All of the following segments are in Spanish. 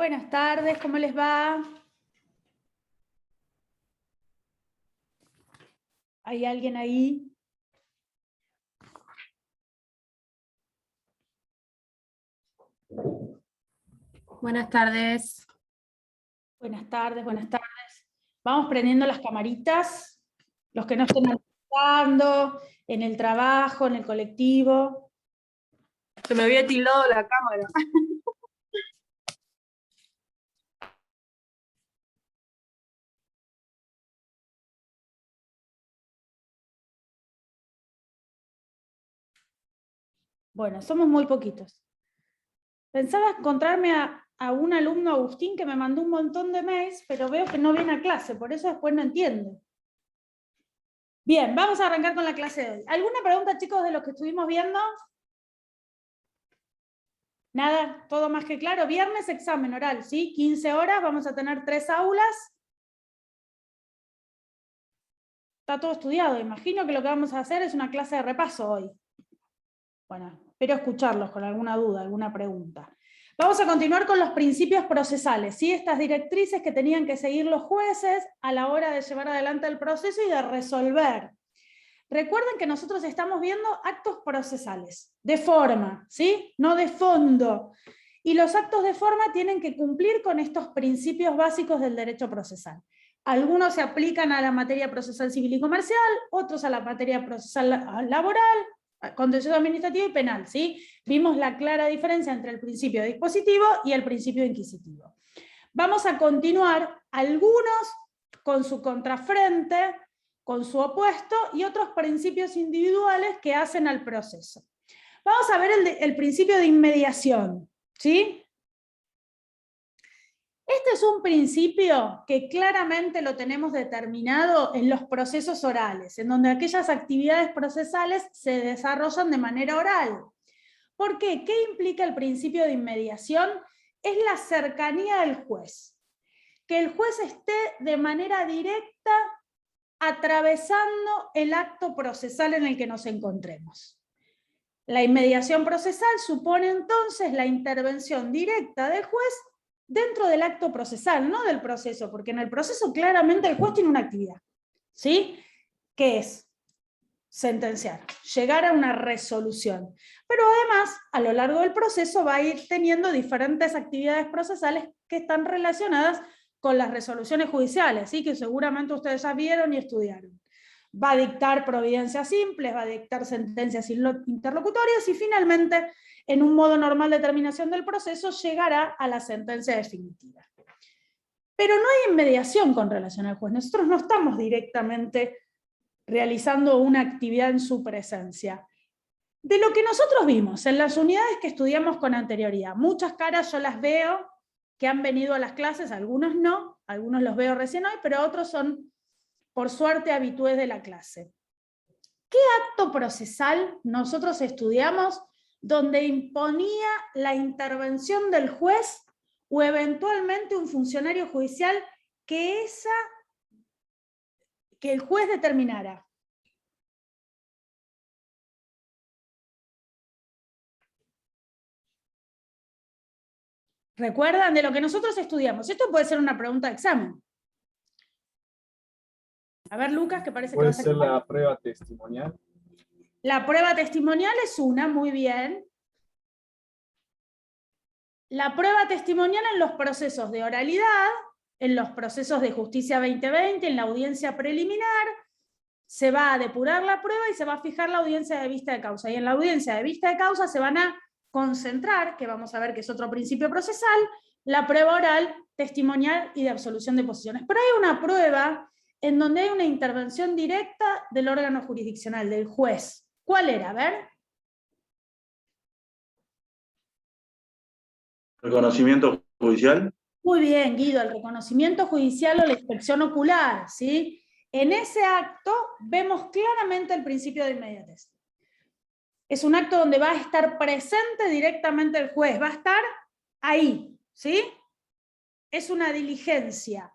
Buenas tardes, ¿cómo les va? ¿Hay alguien ahí? Buenas tardes. Buenas tardes, buenas tardes. Vamos prendiendo las camaritas, los que no estén almorzando, en el trabajo, en el colectivo. Se me había tildado la cámara. Bueno, somos muy poquitos. Pensaba encontrarme a un alumno, Agustín, que me mandó un montón de mails, pero veo que no viene a clase, por eso después no entiende. Bien, vamos a arrancar con la clase de hoy. ¿Alguna pregunta, chicos, de los que estuvimos viendo? Nada, todo más que claro. Viernes examen oral, ¿sí? 15 horas, vamos a tener 3 aulas. Está todo estudiado. Imagino que lo que vamos a hacer es una clase de repaso hoy. Bueno, espero escucharlos con alguna duda, alguna pregunta. Vamos a continuar con los principios procesales, ¿sí? Estas directrices que tenían que seguir los jueces a la hora de llevar adelante el proceso y de resolver. Recuerden que nosotros estamos viendo actos procesales, de forma, ¿sí? No de fondo. Y los actos de forma tienen que cumplir con estos principios básicos del derecho procesal. Algunos se aplican a la materia procesal civil y comercial, otros a la materia procesal laboral, contencioso administrativo y penal, ¿sí? Vimos la clara diferencia entre el principio dispositivo y el principio inquisitivo. Vamos a continuar, algunos con su contrafrente, con su opuesto, y otros principios individuales que hacen al proceso. Vamos a ver el principio de inmediación, ¿sí? Este es un principio que claramente lo tenemos determinado en los procesos orales, en donde aquellas actividades procesales se desarrollan de manera oral. ¿Por qué? ¿Qué implica el principio de inmediación? Es la cercanía del juez. Que el juez esté de manera directa atravesando el acto procesal en el que nos encontremos. La inmediación procesal supone entonces la intervención directa del juez dentro del acto procesal, no del proceso, porque en el proceso claramente el juez tiene una actividad, ¿sí? ¿Qué es? Sentenciar, llegar a una resolución. Pero además, a lo largo del proceso va a ir teniendo diferentes actividades procesales que están relacionadas con las resoluciones judiciales, ¿sí? Que seguramente ustedes ya vieron y estudiaron. Va a dictar providencias simples, va a dictar sentencias interlocutorias y finalmente, en un modo normal de terminación del proceso, llegará a la sentencia definitiva. Pero no hay inmediación con relación al juez. Nosotros no estamos directamente realizando una actividad en su presencia. De lo que nosotros vimos en las unidades que estudiamos con anterioridad, muchas caras yo las veo que han venido a las clases, algunos no, algunos los veo recién hoy, pero otros son, por suerte, habitués de la clase. ¿Qué acto procesal nosotros estudiamos donde imponía la intervención del juez o eventualmente un funcionario judicial que el juez determinara? ¿Recuerdan de lo que nosotros estudiamos? Esto puede ser una pregunta de examen. A ver, Lucas, que parece que ¿Puede ser la prueba testimonial? La prueba testimonial es una, muy bien. La prueba testimonial en los procesos de oralidad, en los procesos de justicia 2020, en la audiencia preliminar, se va a depurar la prueba y se va a fijar la audiencia de vista de causa. Y en la audiencia de vista de causa se van a concentrar, que vamos a ver que es otro principio procesal, la prueba oral, testimonial y de absolución de posiciones. Pero hay una prueba en donde hay una intervención directa del órgano jurisdiccional, del juez. ¿Cuál era? A ver. Reconocimiento judicial. Muy bien, Guido, el reconocimiento judicial o la inspección ocular, ¿sí? En ese acto vemos claramente el principio de inmediatez. Es un acto donde va a estar presente directamente el juez, va a estar ahí, ¿sí? Es una diligencia.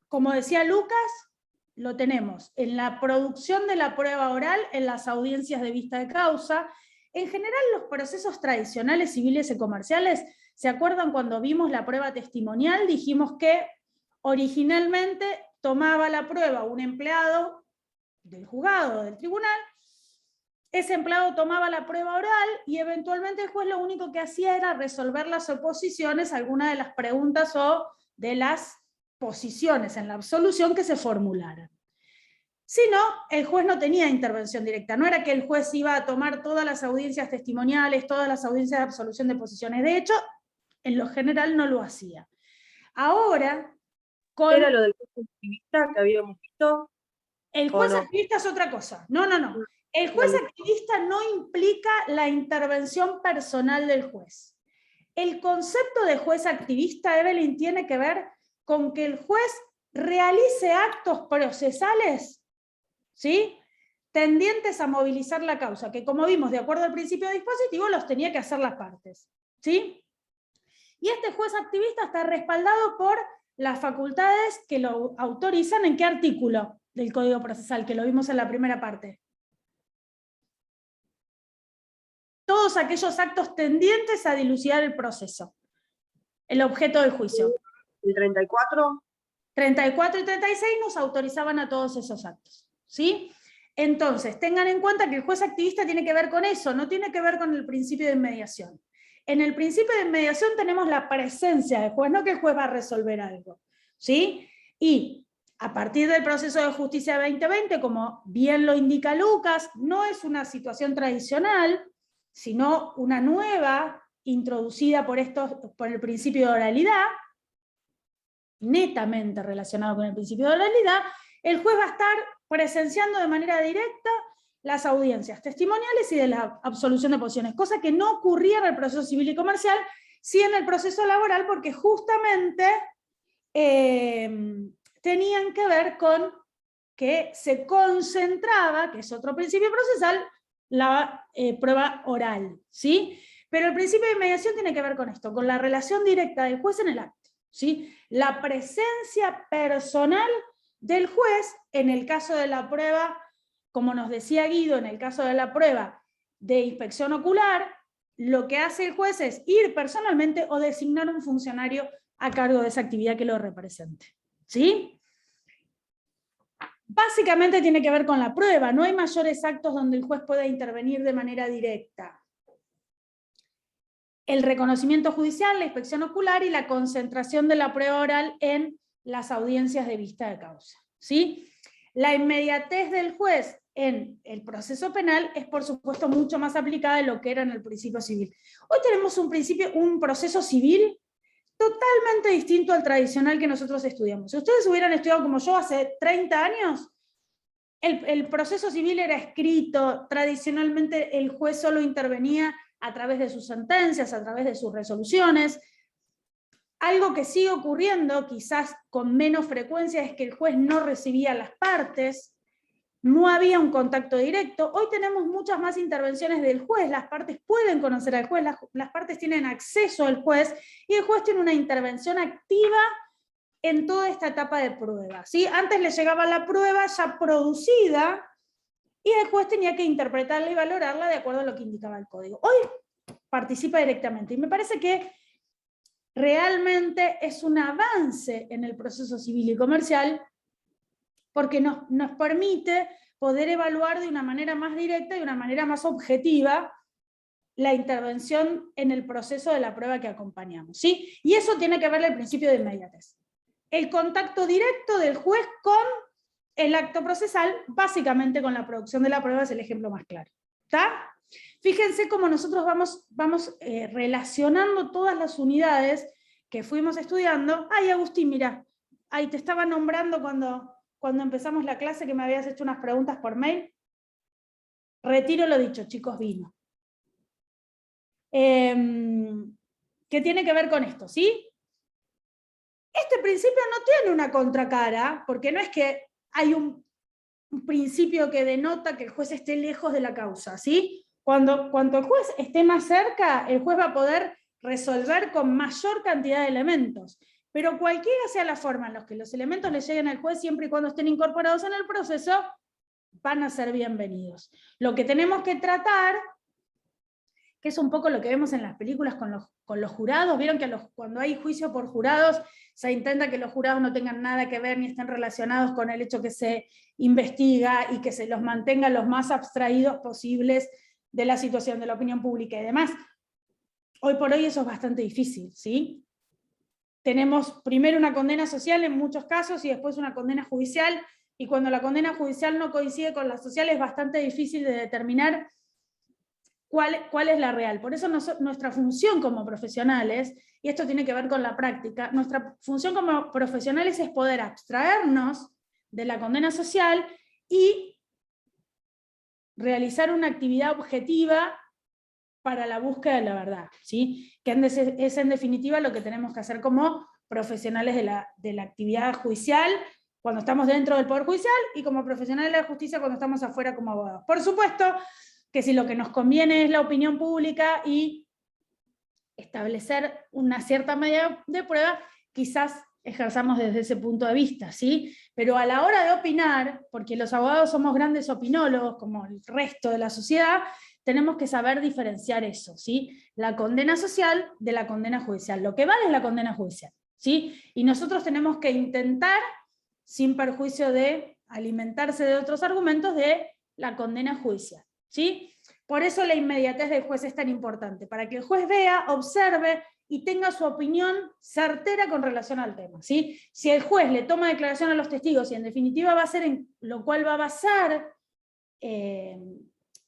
Como decía Lucas, lo tenemos en la producción de la prueba oral, en las audiencias de vista de causa. En general, los procesos tradicionales, civiles y comerciales ¿Se acuerdan cuando vimos la prueba testimonial? Dijimos que originalmente tomaba la prueba un empleado del juzgado, del tribunal, ese empleado tomaba la prueba oral y eventualmente el juez lo único que hacía era resolver las oposiciones, algunas de las preguntas o de las posiciones en la absolución que se formularan. Si no, el juez no tenía intervención directa, no era que el juez iba a tomar todas las audiencias testimoniales, todas las audiencias de absolución de posiciones, de hecho, en lo general no lo hacía. Ahora, con... ¿Era lo del juez activista que habíamos visto? El juez no? activista es otra cosa. No. El juez activista no implica la intervención personal del juez. El concepto de juez activista, Evelyn, tiene que ver con que el juez realice actos procesales, ¿sí?, tendientes a movilizar la causa, que como vimos, de acuerdo al principio dispositivo, los tenía que hacer las partes, ¿sí? Y este juez activista está respaldado por las facultades que lo autorizan. ¿En qué artículo del Código Procesal? Que lo vimos en la primera parte. Todos aquellos actos tendientes a dilucidar el proceso, el objeto del juicio. ¿El 34? 34 y 36 nos autorizaban a todos esos actos, ¿sí? Entonces, tengan en cuenta que el juez activista tiene que ver con eso, no tiene que ver con el principio de inmediación. En el principio de inmediación tenemos la presencia del juez, no que el juez va a resolver algo, ¿sí? Y a partir del proceso de justicia 2020, como bien lo indica Lucas, no es una situación tradicional, sino una nueva, introducida por el principio de oralidad, netamente relacionado con el principio de oralidad. El juez va a estar presenciando de manera directa las audiencias testimoniales y de la absolución de posiciones, cosa que no ocurría en el proceso civil y comercial, sí en el proceso laboral, porque justamente tenían que ver con que se concentraba, que es otro principio procesal, la prueba oral, ¿sí? Pero el principio de inmediación tiene que ver con esto, con la relación directa del juez en el acto, ¿sí? La presencia personal del juez, en el caso de la prueba, como nos decía Guido, en el caso de la prueba de inspección ocular, lo que hace el juez es ir personalmente o designar un funcionario a cargo de esa actividad que lo represente, ¿sí? Básicamente tiene que ver con la prueba, no hay mayores actos donde el juez pueda intervenir de manera directa. El reconocimiento judicial, la inspección ocular y la concentración de la prueba oral en las audiencias de vista de causa, ¿sí? La inmediatez del juez en el proceso penal es, por supuesto, mucho más aplicada de lo que era en el principio civil. Hoy tenemos un proceso civil totalmente distinto al tradicional que nosotros estudiamos. Si ustedes hubieran estudiado como yo hace 30 años, el proceso civil era escrito, tradicionalmente el juez solo intervenía a través de sus sentencias, a través de sus resoluciones. Algo que sigue ocurriendo, quizás con menos frecuencia, es que el juez no recibía las partes, no había un contacto directo. Hoy tenemos muchas más intervenciones del juez, las partes pueden conocer al juez, las partes tienen acceso al juez, y el juez tiene una intervención activa en toda esta etapa de prueba, ¿sí? Antes le llegaba la prueba ya producida, y el juez tenía que interpretarla y valorarla de acuerdo a lo que indicaba el código. Hoy participa directamente, y me parece que realmente es un avance en el proceso civil y comercial, porque nos permite poder evaluar de una manera más directa y de una manera más objetiva la intervención en el proceso de la prueba que acompañamos, ¿sí? Y eso tiene que ver el principio de inmediatez. El contacto directo del juez con el acto procesal, básicamente con la producción de la prueba, es el ejemplo más claro, ¿está? Fíjense cómo nosotros vamos relacionando todas las unidades que fuimos estudiando. Ay, Agustín, mira, ahí te estaba nombrando cuando empezamos la clase, que me habías hecho unas preguntas por mail. Retiro lo dicho, chicos, vino. ¿Qué tiene que ver con esto? ¿Sí? Este principio no tiene una contracara, porque no es que hay un principio que denota que el juez esté lejos de la causa, ¿sí? Cuanto el juez esté más cerca, el juez va a poder resolver con mayor cantidad de elementos. Pero cualquiera sea la forma en la que los elementos le lleguen al juez, siempre y cuando estén incorporados en el proceso, van a ser bienvenidos. Lo que tenemos que tratar que es un poco lo que vemos en las películas con los jurados. Vieron que cuando hay juicio por jurados, se intenta que los jurados no tengan nada que ver ni estén relacionados con el hecho que se investiga y que se los mantenga los más abstraídos posibles de la situación de la opinión pública y demás. Hoy por hoy eso es bastante difícil, ¿sí? Tenemos primero una condena social en muchos casos y después una condena judicial, y cuando la condena judicial no coincide con la social es bastante difícil de determinar cuál es la real. Por eso nuestra función como profesionales, y esto tiene que ver con la práctica, nuestra función como profesionales es poder abstraernos de la condena social y realizar una actividad objetiva para la búsqueda de la verdad, ¿sí? Que es en definitiva lo que tenemos que hacer como profesionales de la actividad judicial cuando estamos dentro del Poder Judicial y como profesionales de la justicia cuando estamos afuera como abogados. Por supuesto que si lo que nos conviene es la opinión pública y establecer una cierta medida de prueba, quizás ejerzamos desde ese punto de vista, ¿sí? Pero a la hora de opinar, porque los abogados somos grandes opinólogos como el resto de la sociedad, tenemos que saber diferenciar eso, ¿sí? La condena social de la condena judicial. Lo que vale es la condena judicial, ¿sí? Y nosotros tenemos que intentar, sin perjuicio de alimentarse de otros argumentos, de la condena judicial, ¿sí? Por eso la inmediatez del juez es tan importante, para que el juez vea, observe y tenga su opinión certera con relación al tema, ¿sí? Si el juez le toma declaración a los testigos y en definitiva va a ser en lo cual va a basar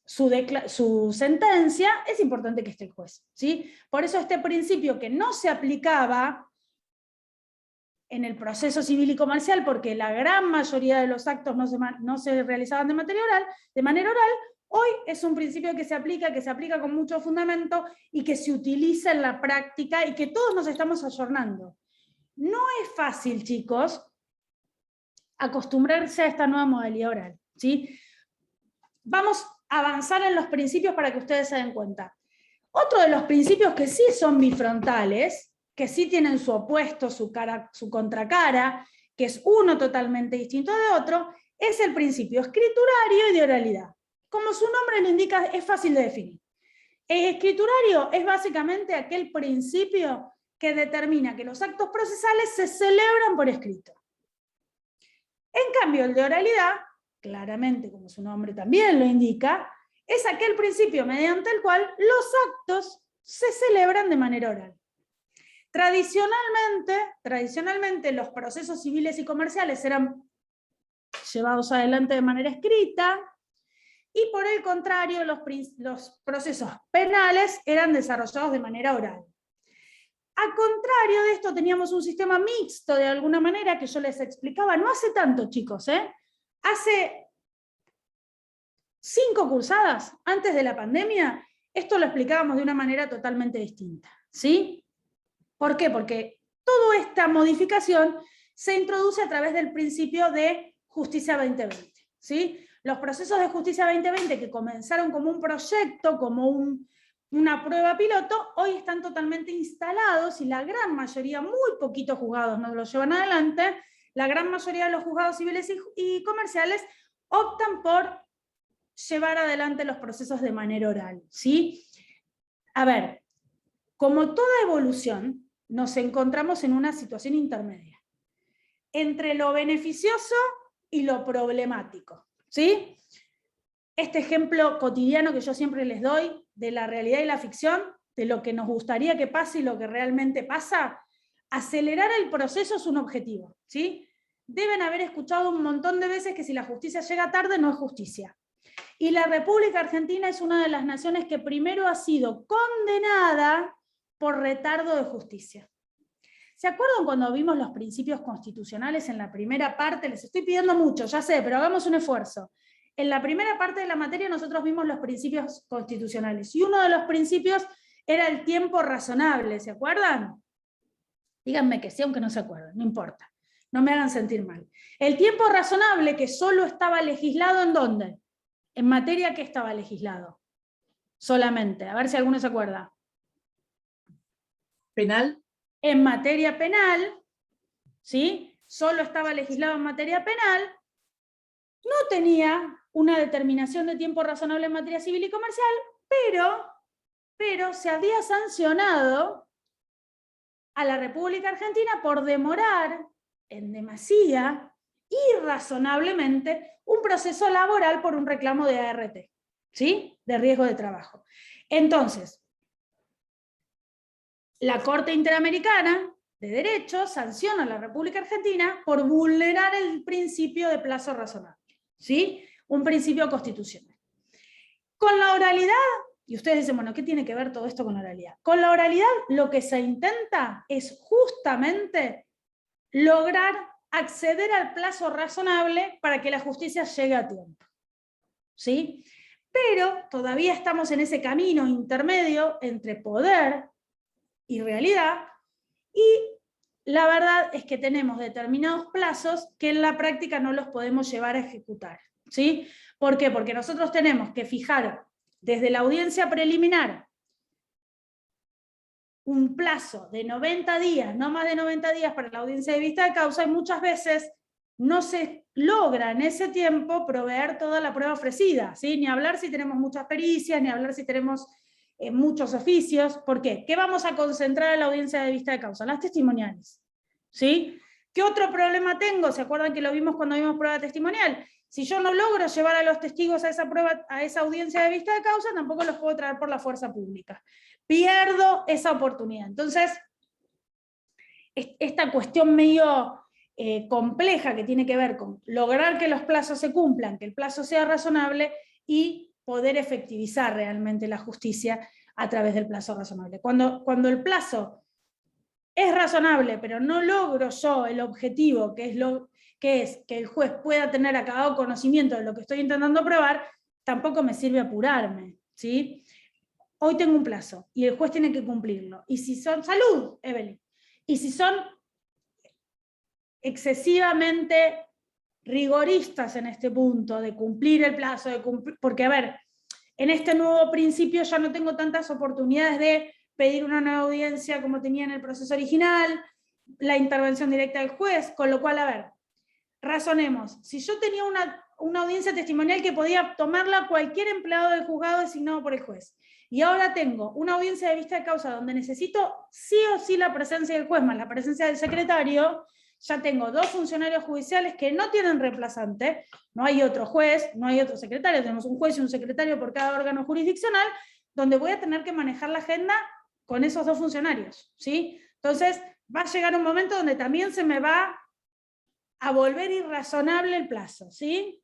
su sentencia, es importante que esté el juez, ¿sí? Por eso este principio que no se aplicaba en el proceso civil y comercial, porque la gran mayoría de los actos no se realizaban de manera oral, hoy es un principio que se aplica con mucho fundamento y que se utiliza en la práctica y que todos nos estamos ayornando. No es fácil, chicos, acostumbrarse a esta nueva modalidad oral, ¿sí? Vamos a avanzar en los principios para que ustedes se den cuenta. Otro de los principios que sí son bifrontales, que sí tienen su opuesto, su contracara, que es uno totalmente distinto de otro, es el principio escriturario y de oralidad. Como su nombre lo indica, es fácil de definir. El escriturario es básicamente aquel principio que determina que los actos procesales se celebran por escrito. En cambio, el de oralidad, claramente, como su nombre también lo indica, es aquel principio mediante el cual los actos se celebran de manera oral. Tradicionalmente los procesos civiles y comerciales eran llevados adelante de manera escrita, y por el contrario los procesos penales eran desarrollados de manera oral. A contrario de esto teníamos un sistema mixto de alguna manera que yo les explicaba, no hace tanto, chicos, hace 5 cursadas antes de la pandemia, esto lo explicábamos de una manera totalmente distinta, ¿sí? ¿Por qué? Porque toda esta modificación se introduce a través del principio de Justicia 2020, ¿sí? Los procesos de Justicia 2020 que comenzaron como un proyecto, como una prueba piloto, hoy están totalmente instalados y la gran mayoría, muy poquitos juzgados no lo llevan adelante, la gran mayoría de los juzgados civiles y comerciales optan por llevar adelante los procesos de manera oral, ¿sí? A ver, como toda evolución, nos encontramos en una situación intermedia entre lo beneficioso y lo problemático, ¿sí? Este ejemplo cotidiano que yo siempre les doy de la realidad y la ficción, de lo que nos gustaría que pase y lo que realmente pasa, acelerar el proceso es un objetivo, ¿sí? Deben haber escuchado un montón de veces que si la justicia llega tarde no es justicia. Y la República Argentina es una de las naciones que primero ha sido condenada por retardo de justicia. ¿Se acuerdan cuando vimos los principios constitucionales en la primera parte? Les estoy pidiendo mucho, ya sé, pero hagamos un esfuerzo. En la primera parte de la materia nosotros vimos los principios constitucionales, y uno de los principios era el tiempo razonable, ¿se acuerdan? Díganme que sí, aunque no se acuerdan, no importa. No me hagan sentir mal. El tiempo razonable que solo estaba legislado, ¿en dónde? En materia que estaba legislado. Solamente, a ver si alguno se acuerda. Penal. En materia penal, ¿sí? Solo estaba legislado en materia penal, no tenía una determinación de tiempo razonable en materia civil y comercial, pero pero se había sancionado a la República Argentina por demorar en demasía, irrazonablemente, un proceso laboral por un reclamo de ART, ¿sí? De riesgo de trabajo. Entonces, la Corte Interamericana de Derecho sanciona a la República Argentina por vulnerar el principio de plazo razonable, ¿sí? Un principio constitucional. Con la oralidad, y ustedes dicen, bueno, ¿qué tiene que ver todo esto con la oralidad? Con la oralidad lo que se intenta es justamente lograr acceder al plazo razonable para que la justicia llegue a tiempo, ¿sí? Pero todavía estamos en ese camino intermedio entre poder y realidad, y la verdad es que tenemos determinados plazos que en la práctica no los podemos llevar a ejecutar, ¿sí? ¿Por qué? Porque nosotros tenemos que fijar desde la audiencia preliminar un plazo de 90 días, no más de 90 días para la audiencia de vista de causa, y muchas veces no se logra en ese tiempo proveer toda la prueba ofrecida, ¿sí? Ni hablar si tenemos muchas pericias, ni hablar si tenemos muchos oficios. ¿Por qué? ¿Qué vamos a concentrar en la audiencia de vista de causa? Las testimoniales, ¿sí? ¿Qué otro problema tengo? ¿Se acuerdan que lo vimos cuando vimos prueba testimonial? Si yo no logro llevar a los testigos a esa prueba, a esa audiencia de vista de causa, tampoco los puedo traer por la fuerza pública. Pierdo esa oportunidad. Entonces, esta cuestión medio compleja que tiene que ver con lograr que los plazos se cumplan, que el plazo sea razonable y poder efectivizar realmente la justicia a través del plazo razonable. Cuando el plazo es razonable, pero no logro yo el objetivo, que es que el juez pueda tener acabado conocimiento de lo que estoy intentando probar, tampoco me sirve apurarme, ¿sí? Hoy tengo un plazo y el juez tiene que cumplirlo. Y si son, salud, Evelyn, y si son excesivamente rigoristas en este punto de cumplir el plazo, porque a ver, en este nuevo principio ya no tengo tantas oportunidades de pedir una nueva audiencia como tenía en el proceso original, la intervención directa del juez, con lo cual, a ver, razonemos. Si yo tenía una audiencia testimonial que podía tomarla cualquier empleado del juzgado designado por el juez, y ahora tengo una audiencia de vista de causa donde necesito sí o sí la presencia del juez más la presencia del secretario, ya tengo dos funcionarios judiciales que no tienen reemplazante, no hay otro juez, no hay otro secretario, tenemos un juez y un secretario por cada órgano jurisdiccional, donde voy a tener que manejar la agenda con esos dos funcionarios, ¿sí? Entonces, va a llegar un momento donde también se me va a volver irrazonable el plazo, ¿sí?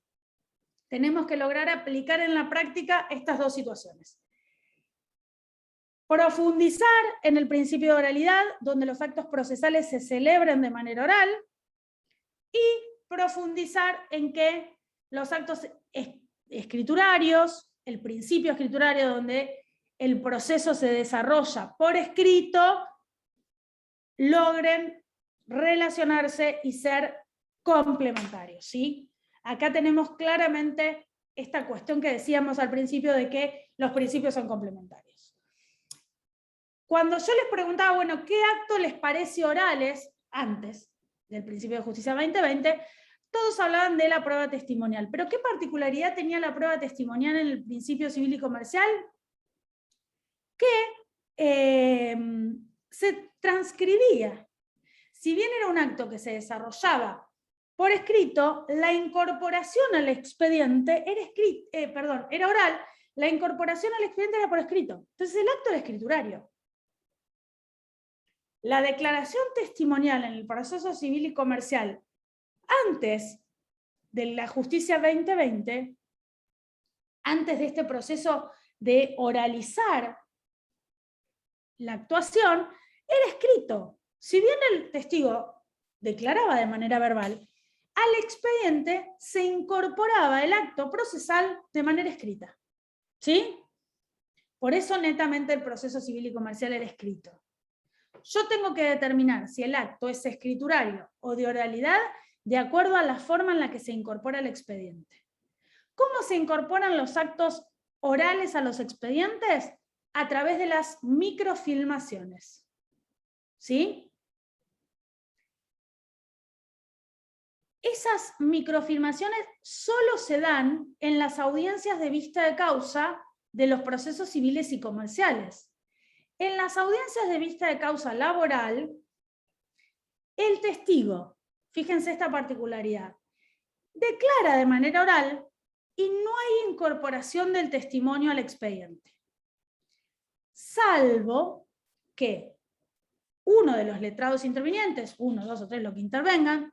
Tenemos que lograr aplicar en la práctica estas dos situaciones. Profundizar en el principio de oralidad, donde los actos procesales se celebren de manera oral, y profundizar en que los actos escriturarios, el principio escriturario donde el proceso se desarrolla por escrito, logren relacionarse y ser complementarios, ¿sí? Acá tenemos claramente esta cuestión que decíamos al principio de que los principios son complementarios. Cuando yo les preguntaba, bueno, ¿qué acto les parece orales antes del principio de justicia 2020? Todos hablaban de la prueba testimonial. ¿Pero qué particularidad tenía la prueba testimonial en el principio civil y comercial? Que se transcribía. Si bien era un acto que se desarrollaba por escrito, la incorporación al expediente era oral, la incorporación al expediente era por escrito. Entonces el acto era escriturario. La declaración testimonial en el proceso civil y comercial antes de la justicia 2020, antes de este proceso de oralizar la actuación, era escrito. Si bien el testigo declaraba de manera verbal, al expediente se incorporaba el acto procesal de manera escrita. ¿Sí? Por eso netamente el proceso civil y comercial era escrito. Yo tengo que determinar si el acto es escriturario o de oralidad de acuerdo a la forma en la que se incorpora el expediente. ¿Cómo se incorporan los actos orales a los expedientes? A través de las microfilmaciones. ¿Sí? Esas microfilmaciones solo se dan en las audiencias de vista de causa de los procesos civiles y comerciales. En las audiencias de vista de causa laboral, el testigo, fíjense esta particularidad, declara de manera oral y no hay incorporación del testimonio al expediente, salvo que uno de los letrados intervinientes, 1, 2 o 3, lo que intervengan,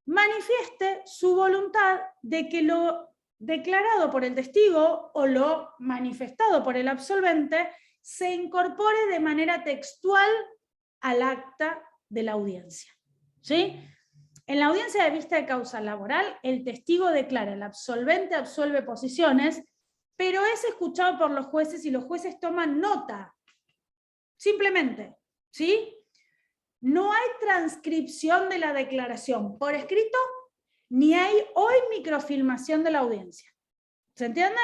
manifieste su voluntad de que lo declarado por el testigo o lo manifestado por el absolvente se incorpore de manera textual al acta de la audiencia. ¿Sí? En la audiencia de vista de causa laboral, el testigo declara, el absolvente absuelve posiciones, pero es escuchado por los jueces y los jueces toman nota. Simplemente, ¿sí? No hay transcripción de la declaración por escrito, ni hay hoy microfilmación de la audiencia. ¿Se entiende?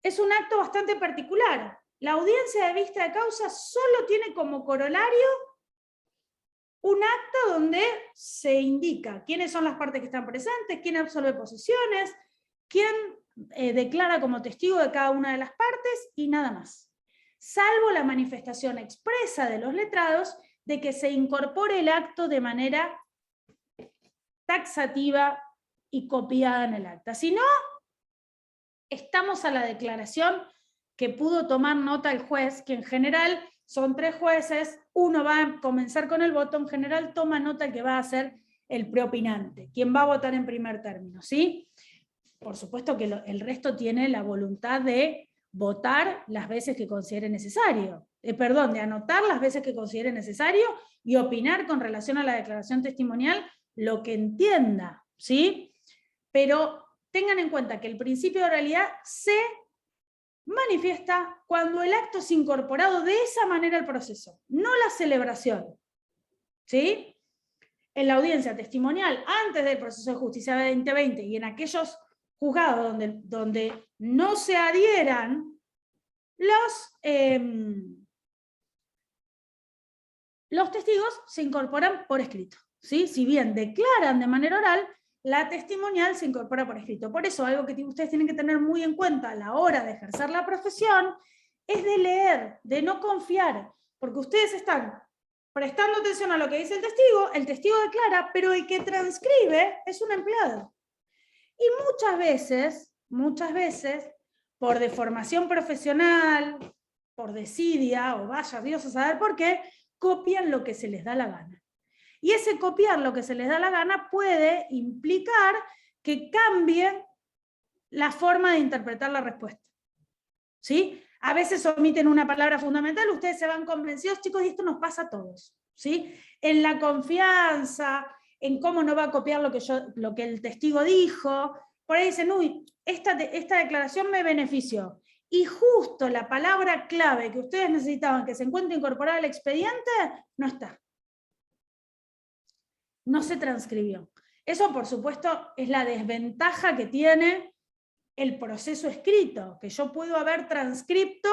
Es un acto bastante particular. La audiencia de vista de causa solo tiene como corolario un acta donde se indica quiénes son las partes que están presentes, quién absolve posiciones, quién declara como testigo de cada una de las partes y nada más. Salvo la manifestación expresa de los letrados de que se incorpore el acto de manera taxativa y copiada en el acta. Si no, estamos a la declaración que pudo tomar nota el juez, que en general son 3 jueces, uno va a comenzar con el voto, en general toma nota el que va a ser el preopinante, quien va a votar en primer término, ¿sí? Por supuesto que el resto tiene la voluntad de votar las veces que considere necesario, de anotar las veces que considere necesario y opinar con relación a la declaración testimonial lo que entienda, ¿sí? Pero tengan en cuenta que el principio de oralidad se manifiesta cuando el acto es incorporado de esa manera al proceso, no la celebración, ¿sí? En la audiencia testimonial, antes del proceso de justicia 2020 y en aquellos juzgados donde no se adhieran, los testigos se incorporan por escrito, ¿sí? Si bien declaran de manera oral, la testimonial se incorpora por escrito. Por eso, algo que ustedes tienen que tener muy en cuenta a la hora de ejercer la profesión es de leer, de no confiar, porque ustedes están prestando atención a lo que dice el testigo declara, pero el que transcribe es un empleado. Y muchas veces, por deformación profesional, por desidia, o vaya Dios a saber por qué, copian lo que se les da la gana. Y ese copiar lo que se les da la gana puede implicar que cambie la forma de interpretar la respuesta. ¿Sí? A veces omiten una palabra fundamental, ustedes se van convencidos, chicos, y esto nos pasa a todos. ¿Sí? En la confianza, en cómo no va a copiar lo que el testigo dijo, por ahí dicen, uy, esta declaración me benefició. Y justo la palabra clave que ustedes necesitaban que se encuentre incorporada al expediente, no está. No se transcribió. Eso, por supuesto, es la desventaja que tiene el proceso escrito, que yo puedo haber transcripto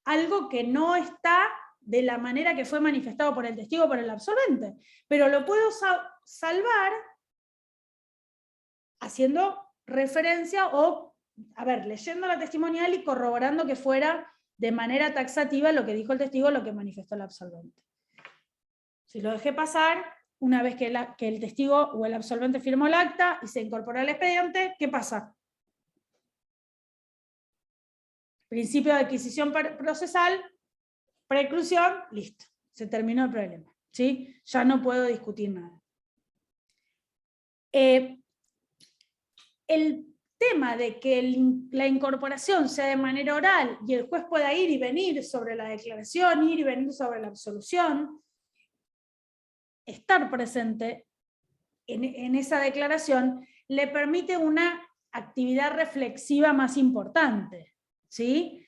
algo que no está de la manera que fue manifestado por el testigo o por el absolvente, pero lo puedo salvar haciendo referencia o, leyendo la testimonial y corroborando que fuera de manera taxativa lo que dijo el testigo, lo que manifestó el absolvente. Si lo dejé pasar, una vez que el testigo o el absolvente firmó el acta y se incorporó al expediente, ¿qué pasa? Principio de adquisición procesal, preclusión, listo, se terminó el problema, ¿sí? Ya no puedo discutir nada. El tema de que la incorporación sea de manera oral y el juez pueda ir y venir sobre la declaración, ir y venir sobre la absolución, estar presente en esa declaración le permite una actividad reflexiva más importante, ¿sí?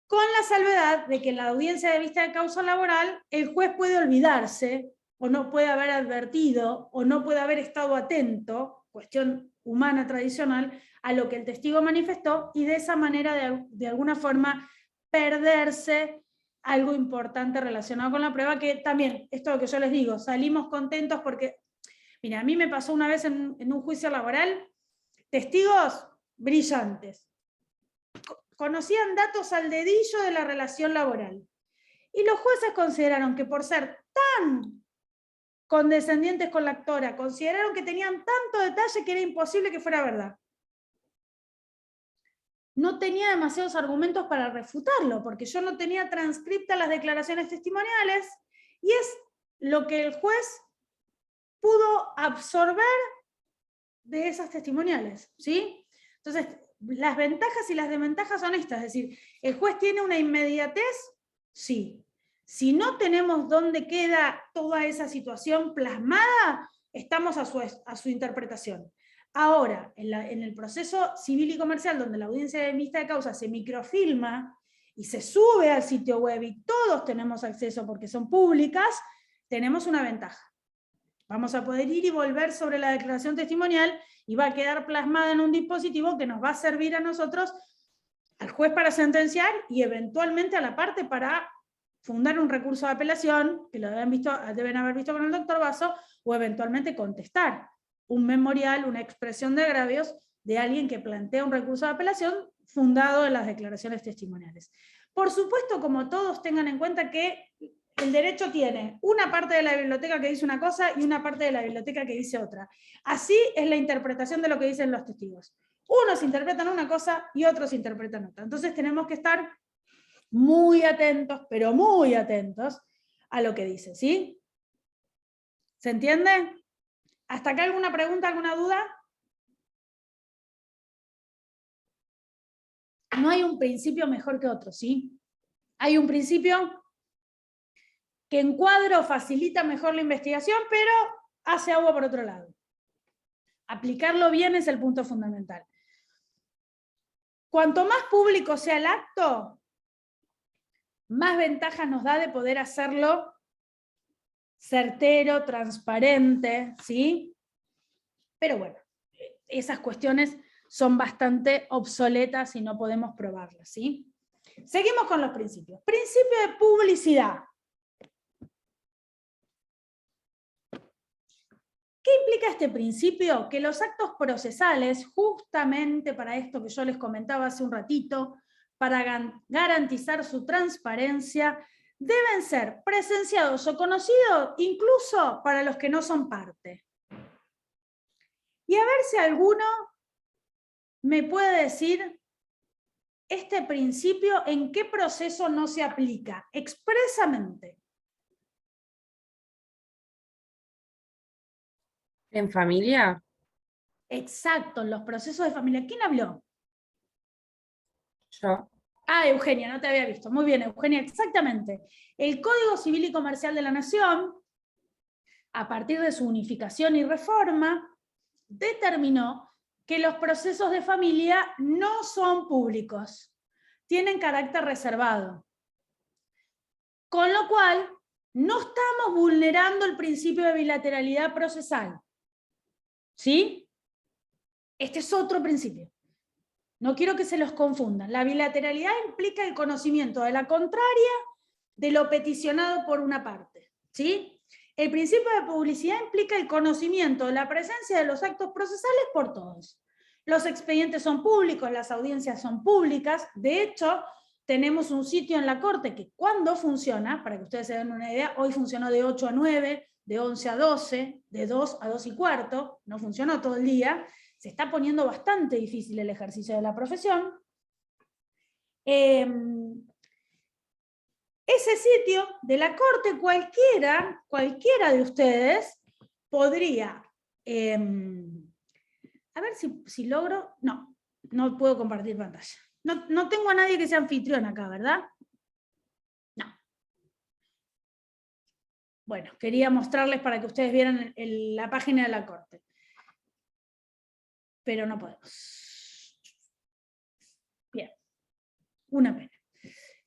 Con la salvedad de que en la audiencia de vista de causa laboral el juez puede olvidarse, o no puede haber advertido, o no puede haber estado atento, cuestión humana tradicional, a lo que el testigo manifestó, y de esa manera, de alguna forma, perderse algo importante relacionado con la prueba, que también, esto es lo que yo les digo, salimos contentos porque, mira, a mí me pasó una vez en un juicio laboral, testigos brillantes, conocían datos al dedillo de la relación laboral. Y los jueces consideraron que por ser tan condescendientes con la actora, consideraron que tenían tanto detalle que era imposible que fuera verdad. No tenía demasiados argumentos para refutarlo, porque yo no tenía transcriptas las declaraciones testimoniales, y es lo que el juez pudo absorber de esas testimoniales, ¿sí? Entonces, las ventajas y las desventajas son estas, es decir, ¿el juez tiene una inmediatez? Sí. Si no tenemos dónde queda toda esa situación plasmada, estamos a su interpretación. Ahora, en el proceso civil y comercial, donde la audiencia de vista de causa se microfilma y se sube al sitio web y todos tenemos acceso porque son públicas, tenemos una ventaja. Vamos a poder ir y volver sobre la declaración testimonial y va a quedar plasmada en un dispositivo que nos va a servir a nosotros, al juez para sentenciar y eventualmente a la parte para fundar un recurso de apelación, que lo deben haber visto con el doctor Basso, o eventualmente contestar un memorial, una expresión de agravios de alguien que plantea un recurso de apelación fundado en las declaraciones testimoniales. Por supuesto, como todos tengan en cuenta que el derecho tiene una parte de la biblioteca que dice una cosa y una parte de la biblioteca que dice otra. Así es la interpretación de lo que dicen los testigos. Unos interpretan una cosa y otros interpretan otra. Entonces tenemos que estar muy atentos, pero muy atentos a lo que dice, ¿sí? ¿Se entiende? ¿Hasta acá alguna pregunta, alguna duda? No hay un principio mejor que otro, ¿sí? Hay un principio que encuadra o facilita mejor la investigación, pero hace agua por otro lado. Aplicarlo bien es el punto fundamental. Cuanto más público sea el acto, más ventajas nos da de poder hacerlo certero, transparente, ¿sí? Pero bueno, esas cuestiones son bastante obsoletas y no podemos probarlas, ¿sí? Seguimos con los principios. Principio de publicidad. ¿Qué implica este principio? Que los actos procesales, justamente para esto que yo les comentaba hace un ratito, para garantizar su transparencia, deben ser presenciados o conocidos incluso para los que no son parte. Y a ver si alguno me puede decir este principio en qué proceso no se aplica expresamente. ¿En familia? Exacto, en los procesos de familia. ¿Quién habló? Yo. Ah, Eugenia, no te había visto. Muy bien, Eugenia, exactamente. El Código Civil y Comercial de la Nación, a partir de su unificación y reforma, determinó que los procesos de familia no son públicos, tienen carácter reservado. Con lo cual, no estamos vulnerando el principio de bilateralidad procesal. ¿Sí? Este es otro principio. No quiero que se los confundan. La bilateralidad implica el conocimiento de la contraria de lo peticionado por una parte. ¿Sí? El principio de publicidad implica el conocimiento de la presencia de los actos procesales por todos. Los expedientes son públicos, las audiencias son públicas. De hecho, tenemos un sitio en la Corte que cuando funciona, para que ustedes se den una idea, hoy funcionó de 8 a 9, de 11 a 12, de 2 a 2 y cuarto, no funcionó todo el día, se está poniendo bastante difícil el ejercicio de la profesión. Ese sitio de la Corte, cualquiera de ustedes podría, a ver si logro, no puedo compartir pantalla. No tengo a nadie que sea anfitrión acá, ¿verdad? No. Bueno, quería mostrarles para que ustedes vieran la página de la Corte. Pero no podemos. Bien. Una pena.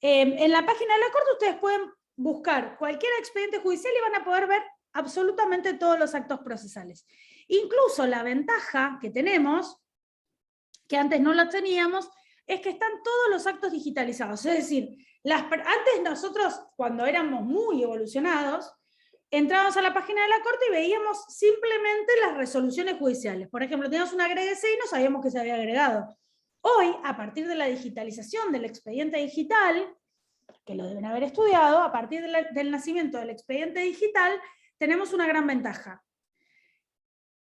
En la página de la Corte ustedes pueden buscar cualquier expediente judicial y van a poder ver absolutamente todos los actos procesales. Incluso la ventaja que tenemos, que antes no la teníamos, es que están todos los actos digitalizados. Es decir, antes nosotros, cuando éramos muy evolucionados, entrábamos a la página de la Corte y veíamos simplemente las resoluciones judiciales. Por ejemplo, teníamos un agregue C y no sabíamos que se había agregado. Hoy, a partir de la digitalización del expediente digital, que lo deben haber estudiado, a partir del nacimiento del expediente digital, tenemos una gran ventaja.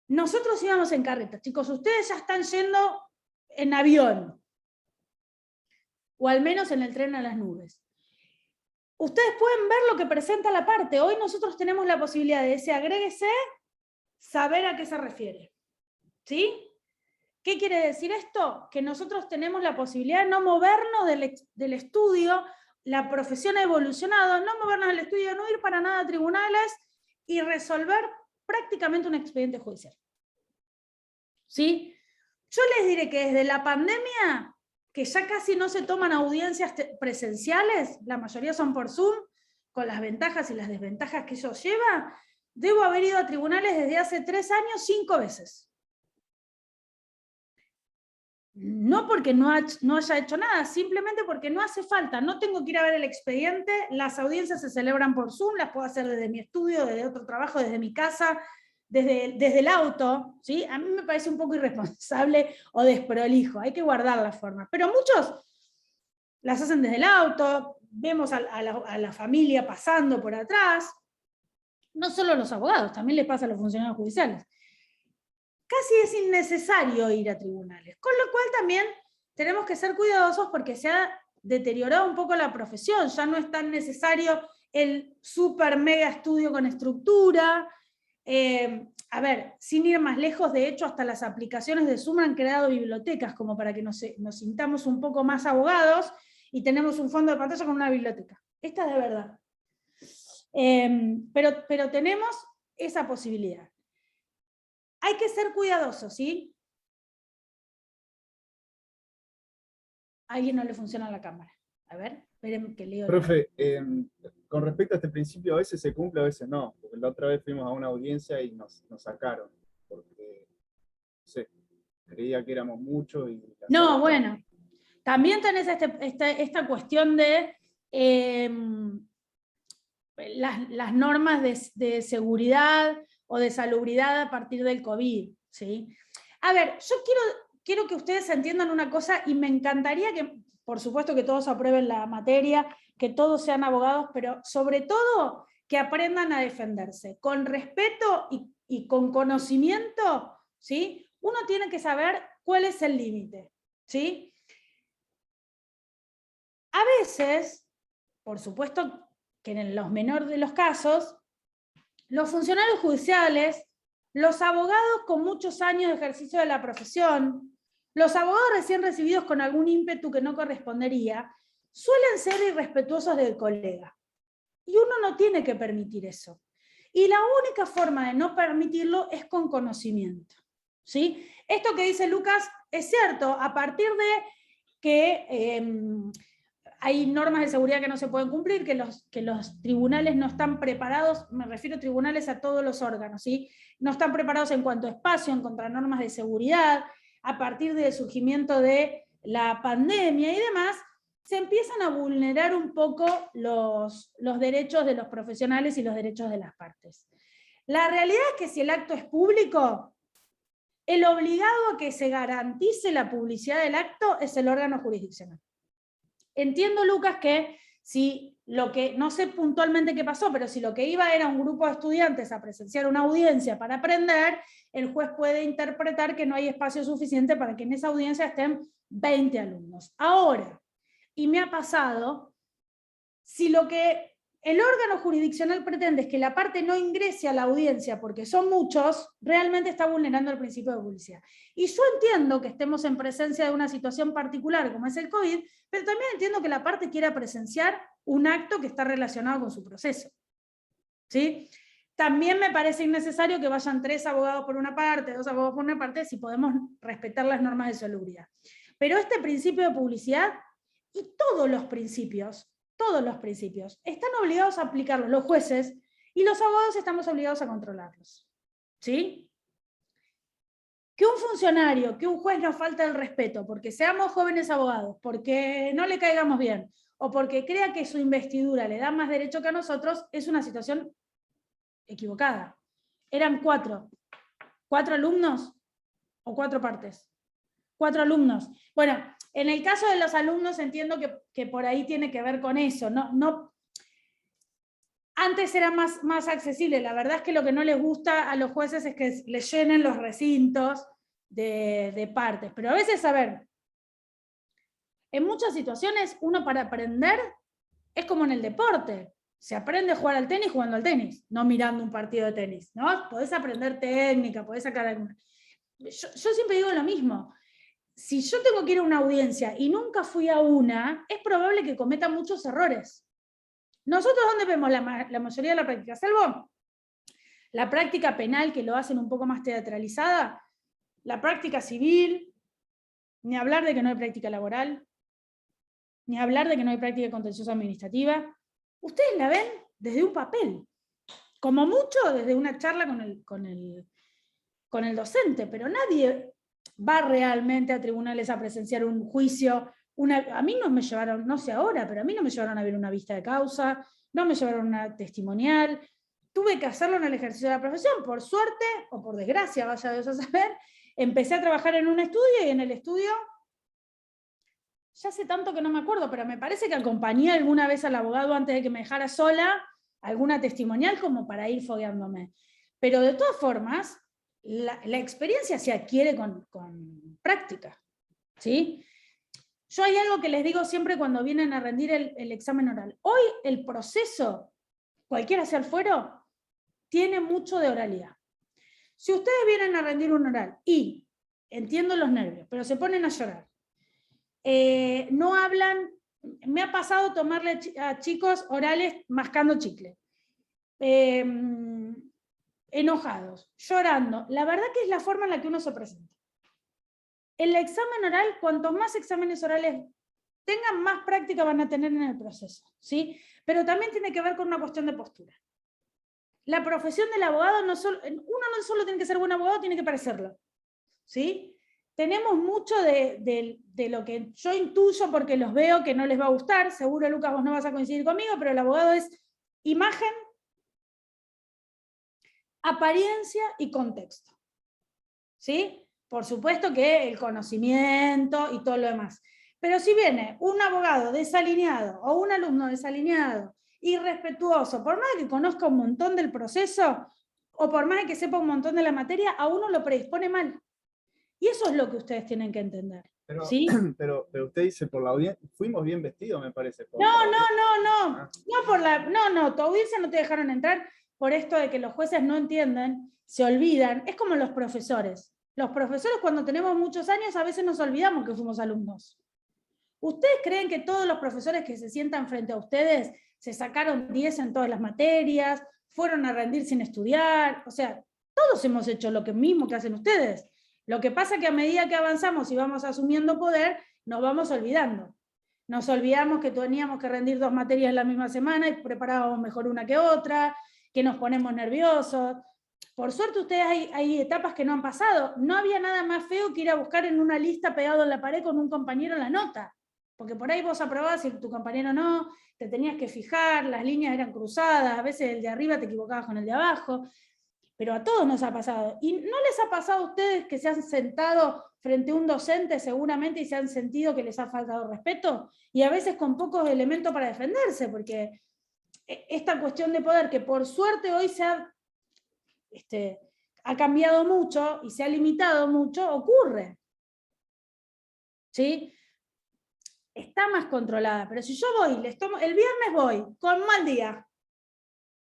Nosotros íbamos en carreta, chicos, ustedes ya están yendo en avión, o al menos en el tren a las nubes. Ustedes pueden ver lo que presenta la parte. Hoy nosotros tenemos la posibilidad de ese agréguese, saber a qué se refiere. ¿Sí? ¿Qué quiere decir esto? Que nosotros tenemos la posibilidad de no movernos del estudio, la profesión ha evolucionado, no movernos del estudio, no ir para nada a tribunales y resolver prácticamente un expediente judicial. ¿Sí? Yo les diré que desde la pandemia, que ya casi no se toman audiencias presenciales, la mayoría son por Zoom, con las ventajas y las desventajas que eso lleva, debo haber ido a tribunales desde hace 3 años 5 veces. No porque no haya hecho nada, simplemente porque no hace falta, no tengo que ir a ver el expediente, las audiencias se celebran por Zoom, las puedo hacer desde mi estudio, desde otro trabajo, desde mi casa, desde el auto, ¿sí? A mí me parece un poco irresponsable o desprolijo, hay que guardar la forma, pero muchos las hacen desde el auto, vemos a la familia pasando por atrás, no solo los abogados, también les pasa a los funcionarios judiciales. Casi es innecesario ir a tribunales, con lo cual también tenemos que ser cuidadosos porque se ha deteriorado un poco la profesión, ya no es tan necesario el super mega estudio con estructura. A ver, sin ir más lejos, de hecho hasta las aplicaciones de Zoom han creado bibliotecas como para que nos sintamos un poco más abogados y tenemos un fondo de pantalla con una biblioteca. Esta es de verdad. Pero tenemos esa posibilidad. Hay que ser cuidadosos, ¿sí? A alguien no le funciona la cámara. A ver, esperen que leo. Profe, con respecto a este principio, a veces se cumple, a veces no. Porque la otra vez fuimos a una audiencia y nos sacaron. Porque, no sé, creía que éramos muchos y... No, bueno. También tenés esta cuestión de las normas de seguridad o de salubridad a partir del COVID, ¿sí? A ver, yo quiero que ustedes entiendan una cosa y me encantaría que, por supuesto que todos aprueben la materia, que todos sean abogados, pero sobre todo que aprendan a defenderse, con respeto y con conocimiento, ¿sí? Uno tiene que saber cuál es el límite, ¿sí? A veces, por supuesto que en los menores de los casos, los funcionarios judiciales, los abogados con muchos años de ejercicio de la profesión, los abogados recién recibidos con algún ímpetu que no correspondería, suelen ser irrespetuosos del colega. Y uno no tiene que permitir eso. Y la única forma de no permitirlo es con conocimiento, ¿sí? Esto que dice Lucas es cierto, a partir de que hay normas de seguridad que no se pueden cumplir, que los tribunales no están preparados, me refiero a tribunales a todos los órganos, ¿sí? No están preparados en cuanto a espacio, en contra normas de seguridad, a partir del surgimiento de la pandemia y demás, se empiezan a vulnerar un poco los derechos de los profesionales y los derechos de las partes. La realidad es que si el acto es público, el obligado a que se garantice la publicidad del acto es el órgano jurisdiccional. Entiendo, Lucas, que si lo que, no sé puntualmente qué pasó, pero si lo que iba era un grupo de estudiantes a presenciar una audiencia para aprender, el juez puede interpretar que no hay espacio suficiente para que en esa audiencia estén 20 alumnos. Ahora, y me ha pasado, si lo que el órgano jurisdiccional pretende es que la parte no ingrese a la audiencia porque son muchos, realmente está vulnerando el principio de publicidad. Y yo entiendo que estemos en presencia de una situación particular como es el COVID, pero también entiendo que la parte quiera presenciar un acto que está relacionado con su proceso. ¿Sí? También me parece innecesario que vayan 3 abogados por una parte, 2 abogados por una parte, si podemos respetar las normas de salubridad. Pero este principio de publicidad y todos los principios, están obligados a aplicarlos los jueces y los abogados estamos obligados a controlarlos. ¿Sí? Que un funcionario, que un juez nos falta el respeto porque seamos jóvenes abogados, porque no le caigamos bien, o porque crea que su investidura le da más derecho que a nosotros, es una situación equivocada. Eran 4 alumnos o 4 partes. 4 alumnos. Bueno, en el caso de los alumnos entiendo que por ahí tiene que ver con eso. Antes era más accesible. La verdad es que lo que no les gusta a los jueces es que les llenen los recintos de partes. Pero a veces, a ver, en muchas situaciones uno para aprender es como en el deporte. Se aprende a jugar al tenis jugando al tenis, no mirando un partido de tenis, ¿no? Podés aprender técnica, podés sacar alguna. Yo siempre digo lo mismo. Si yo tengo que ir a una audiencia y nunca fui a una, es probable que cometa muchos errores. ¿Nosotros dónde vemos la mayoría de la práctica? Salvo la práctica penal, que lo hacen un poco más teatralizada, la práctica civil, ni hablar de que no hay práctica laboral, ni hablar de que no hay práctica contenciosa administrativa. Ustedes la ven desde un papel, como mucho desde una charla con el docente, pero nadie va realmente a tribunales a presenciar un juicio. A mí no me llevaron, no sé ahora, pero a mí no me llevaron a ver una vista de causa, no me llevaron una testimonial, tuve que hacerlo en el ejercicio de la profesión, por suerte, o por desgracia, vaya Dios a saber, empecé a trabajar en un estudio, y en el estudio, ya hace tanto que no me acuerdo, pero me parece que acompañé alguna vez al abogado antes de que me dejara sola, alguna testimonial como para ir fogueándome. Pero de todas formas, la experiencia se adquiere con práctica, ¿sí? Yo hay algo que les digo siempre cuando vienen a rendir el examen oral. Hoy el proceso, cualquiera sea el fuero, tiene mucho de oralidad. Si ustedes vienen a rendir un oral y, entiendo los nervios, pero se ponen a llorar, no hablan, me ha pasado tomarle a chicos orales mascando chicle, enojados, llorando, la verdad que es la forma en la que uno se presenta. El examen oral, cuantos más exámenes orales tengan, más práctica van a tener en el proceso, ¿sí? Pero también tiene que ver con una cuestión de postura. La profesión del abogado, uno no solo tiene que ser buen abogado, tiene que parecerlo, ¿sí? Tenemos mucho de lo que yo intuyo porque los veo que no les va a gustar, seguro Lucas vos no vas a coincidir conmigo, pero el abogado es imagen, apariencia y contexto, ¿sí? Por supuesto que el conocimiento y todo lo demás. Pero si viene un abogado desalineado o un alumno desalineado, irrespetuoso, por más que conozca un montón del proceso o por más que sepa un montón de la materia, a uno lo predispone mal. Y eso es lo que ustedes tienen que entender. Pero, ¿sí? pero usted dice, por la audiencia, fuimos bien vestidos, me parece. No, tu audiencia no te dejaron entrar por esto de que los jueces no entienden, se olvidan. Es como los profesores. Los profesores, cuando tenemos muchos años, a veces nos olvidamos que fuimos alumnos. ¿Ustedes creen que todos los profesores que se sientan frente a ustedes se sacaron 10 en todas las materias, fueron a rendir sin estudiar? O sea, todos hemos hecho lo mismo que hacen ustedes. Lo que pasa es que a medida que avanzamos y vamos asumiendo poder, nos vamos olvidando. Nos olvidamos que teníamos que rendir 2 materias en la misma semana y preparábamos mejor una que otra, que nos ponemos nerviosos. Por suerte ustedes hay etapas que no han pasado. No había nada más feo que ir a buscar en una lista pegado en la pared con un compañero la nota. Porque por ahí vos aprobabas y tu compañero no, te tenías que fijar, las líneas eran cruzadas, a veces el de arriba te equivocabas con el de abajo. Pero a todos nos ha pasado. ¿Y no les ha pasado a ustedes que se han sentado frente a un docente seguramente y se han sentido que les ha faltado respeto? Y a veces con pocos elementos para defenderse, porque esta cuestión de poder, que por suerte hoy ha cambiado mucho y se ha limitado mucho, ocurre. ¿Sí? Está más controlada, pero si yo voy, el viernes voy con mal día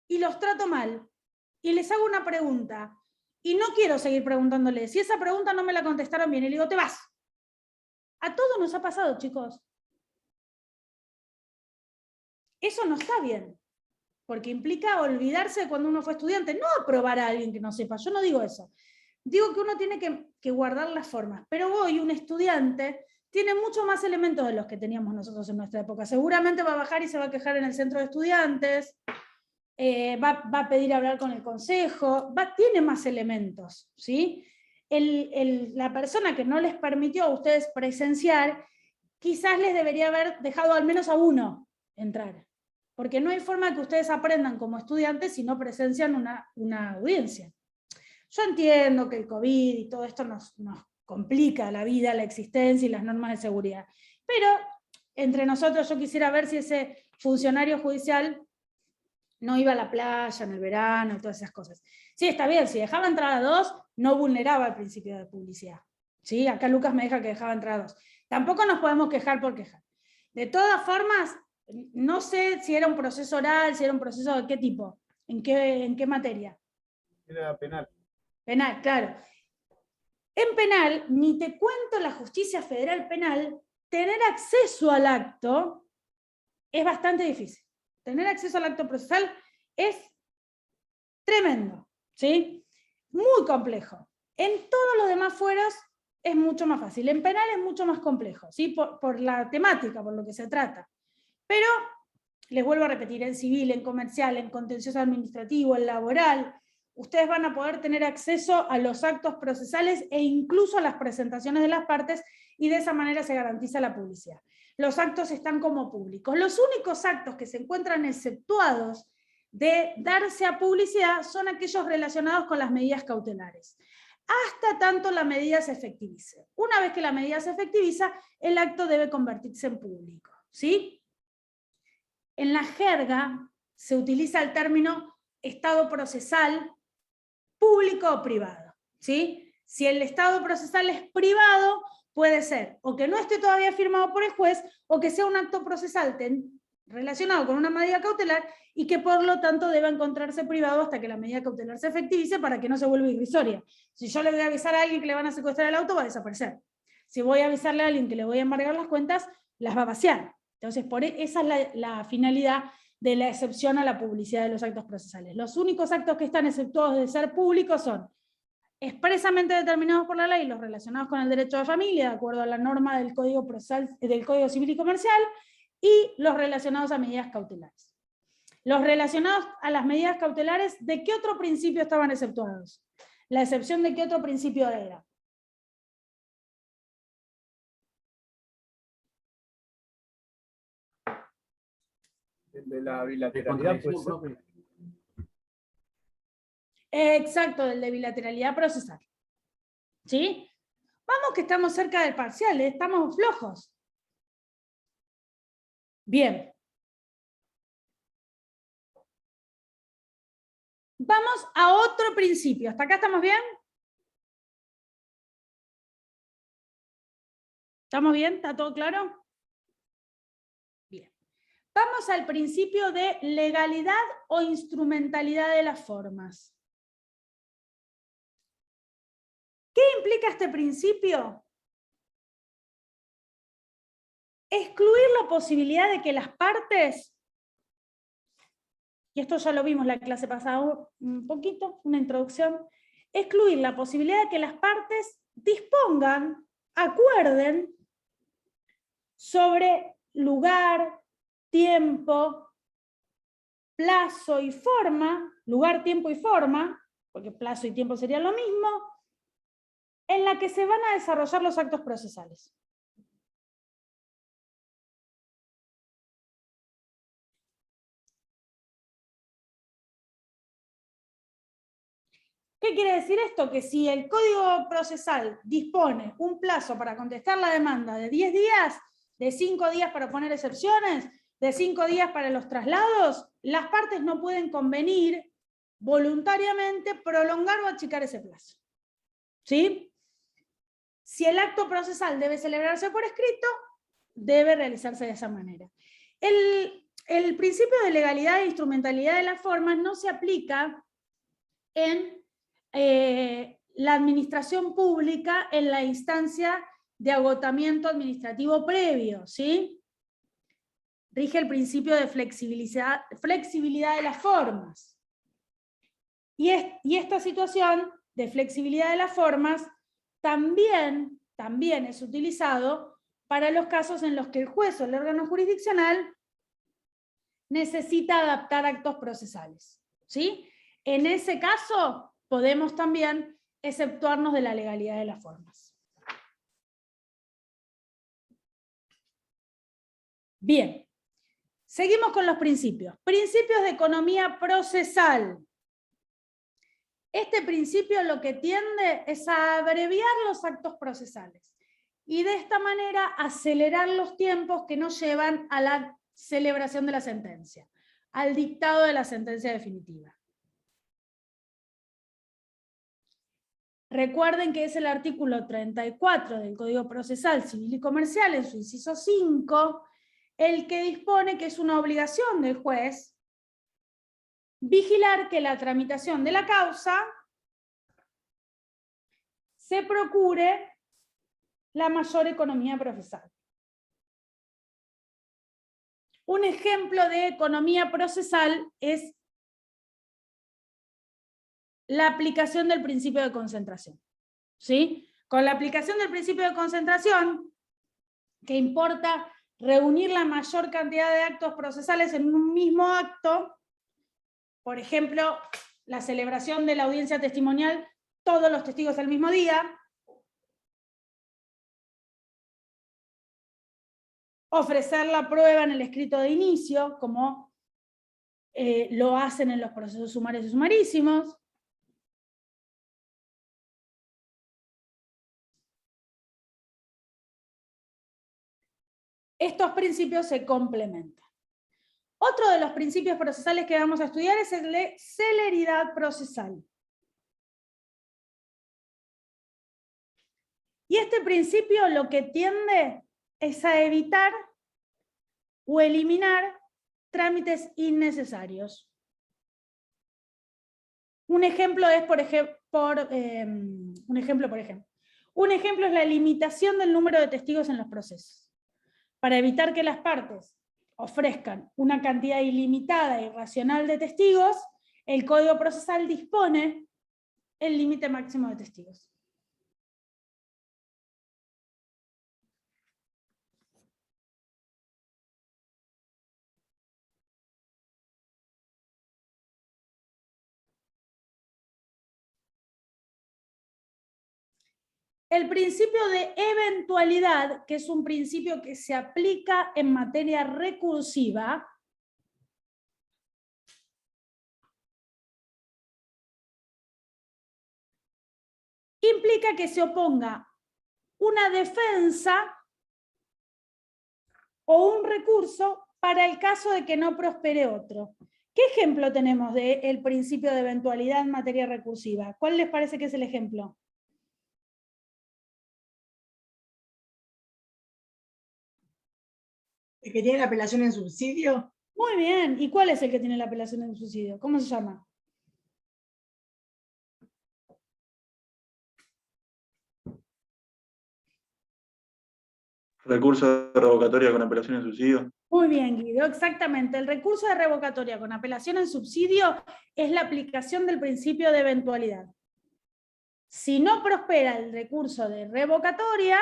y los trato mal, y les hago una pregunta, y no quiero seguir preguntándoles, si esa pregunta no me la contestaron bien, y le digo, te vas. A todos nos ha pasado, chicos. Eso no está bien, porque implica olvidarse de cuando uno fue estudiante, no aprobar a alguien que no sepa, yo no digo eso. Digo que uno tiene que guardar las formas, pero hoy un estudiante tiene muchos más elementos de los que teníamos nosotros en nuestra época. Seguramente va a bajar y se va a quejar en el centro de estudiantes, va a pedir hablar con el consejo, tiene más elementos, ¿sí? La persona que no les permitió a ustedes presenciar, quizás les debería haber dejado al menos a uno entrar, porque no hay forma que ustedes aprendan como estudiantes si no presencian una audiencia. Yo entiendo que el COVID y todo esto nos complica la vida, la existencia y las normas de seguridad. Pero entre nosotros yo quisiera ver si ese funcionario judicial no iba a la playa en el verano y todas esas cosas. Sí, está bien, si dejaba entrar a 2, no vulneraba el principio de publicidad. ¿Sí? Acá Lucas me deja que dejaba entrar a 2. Tampoco nos podemos quejar por quejar. De todas formas, no sé si era un proceso oral, si era un proceso de qué tipo, en qué materia. Era penal. Penal, claro. En penal, ni te cuento la justicia federal penal, tener acceso al acto es bastante difícil. Tener acceso al acto procesal es tremendo, ¿sí? Muy complejo. En todos los demás fueros es mucho más fácil. En penal es mucho más complejo, ¿sí? Por la temática, por lo que se trata. Pero, les vuelvo a repetir, en civil, en comercial, en contencioso administrativo, en laboral, ustedes van a poder tener acceso a los actos procesales e incluso a las presentaciones de las partes, y de esa manera se garantiza la publicidad. Los actos están como públicos. Los únicos actos que se encuentran exceptuados de darse a publicidad son aquellos relacionados con las medidas cautelares, hasta tanto la medida se efectivice. Una vez que la medida se efectiviza, el acto debe convertirse en público, ¿sí? En la jerga se utiliza el término estado procesal público o privado, ¿sí? Si el estado procesal es privado, puede ser o que no esté todavía firmado por el juez, o que sea un acto procesal relacionado con una medida cautelar y que por lo tanto deba encontrarse privado hasta que la medida cautelar se efectivice para que no se vuelva irrisoria. Si yo le voy a avisar a alguien que le van a secuestrar el auto, va a desaparecer. Si voy a avisarle a alguien que le voy a embargar las cuentas, las va a vaciar. Entonces, esa es la finalidad de la excepción a la publicidad de los actos procesales. Los únicos actos que están exceptuados de ser públicos son expresamente determinados por la ley, los relacionados con el derecho de familia, de acuerdo a la norma del Código Procesal, del Código Civil y Comercial, y los relacionados a medidas cautelares. Los relacionados a las medidas cautelares, ¿de qué otro principio estaban exceptuados? ¿La excepción de qué otro principio era? El de la bilateralidad, pues. Exacto, del de bilateralidad procesal. ¿Sí? Vamos que estamos cerca del parcial, estamos flojos. Bien. Vamos a otro principio. ¿Hasta acá estamos bien? ¿Estamos bien? ¿Está todo claro? Bien. Vamos al principio de legalidad o instrumentalidad de las formas. ¿Qué implica este principio? Excluir la posibilidad de que las partes, y esto ya lo vimos la clase pasada un poquito, una introducción, excluir la posibilidad de que las partes dispongan, acuerden sobre lugar, tiempo, plazo y forma, lugar, tiempo y forma, porque plazo y tiempo sería lo mismo, en la que se van a desarrollar los actos procesales. ¿Qué quiere decir esto? Que si el Código Procesal dispone un plazo para contestar la demanda de 10 días, de 5 días para poner excepciones, de 5 días para los traslados, las partes no pueden convenir voluntariamente prolongar o achicar ese plazo. ¿Sí? Si el acto procesal debe celebrarse por escrito, debe realizarse de esa manera. El principio de legalidad e instrumentalidad de las formas no se aplica en la administración pública en la instancia de agotamiento administrativo previo, ¿sí? Rige el principio de flexibilidad de las formas. Y esta situación de flexibilidad de las formas también es utilizado para los casos en los que el juez o el órgano jurisdiccional necesita adaptar actos procesales, ¿sí? En ese caso, podemos también exceptuarnos de la legalidad de las formas. Bien, seguimos con los principios. Principios de economía procesal. Este principio lo que tiende es a abreviar los actos procesales y de esta manera acelerar los tiempos que nos llevan a la celebración de la sentencia, al dictado de la sentencia definitiva. Recuerden que es el artículo 34 del Código Procesal Civil y Comercial, en su inciso 5, el que dispone que es una obligación del juez vigilar que la tramitación de la causa se procure la mayor economía procesal. Un ejemplo de economía procesal es la aplicación del principio de concentración. ¿Sí? Con la aplicación del principio de concentración, que importa reunir la mayor cantidad de actos procesales en un mismo acto, por ejemplo, la celebración de la audiencia testimonial, todos los testigos al mismo día, ofrecer la prueba en el escrito de inicio, como lo hacen en los procesos sumarios y sumarísimos. Estos principios se complementan. Otro de los principios procesales que vamos a estudiar es el de celeridad procesal. Y este principio lo que tiende es a evitar o eliminar trámites innecesarios. Un ejemplo es, un ejemplo es la limitación del número de testigos en los procesos. Para evitar que las partes ofrezcan una cantidad ilimitada e irracional de testigos, el Código Procesal dispone el límite máximo de testigos. El principio de eventualidad, que es un principio que se aplica en materia recursiva, implica que se oponga una defensa o un recurso para el caso de que no prospere otro. ¿Qué ejemplo tenemos del principio de eventualidad en materia recursiva? ¿Cuál les parece que es el ejemplo? ¿El que tiene la apelación en subsidio? Muy bien. ¿Y cuál es el que tiene la apelación en subsidio? ¿Cómo se llama? Recurso de revocatoria con apelación en subsidio. Muy bien, Guido, exactamente. El recurso de revocatoria con apelación en subsidio es la aplicación del principio de eventualidad. Si no prospera el recurso de revocatoria,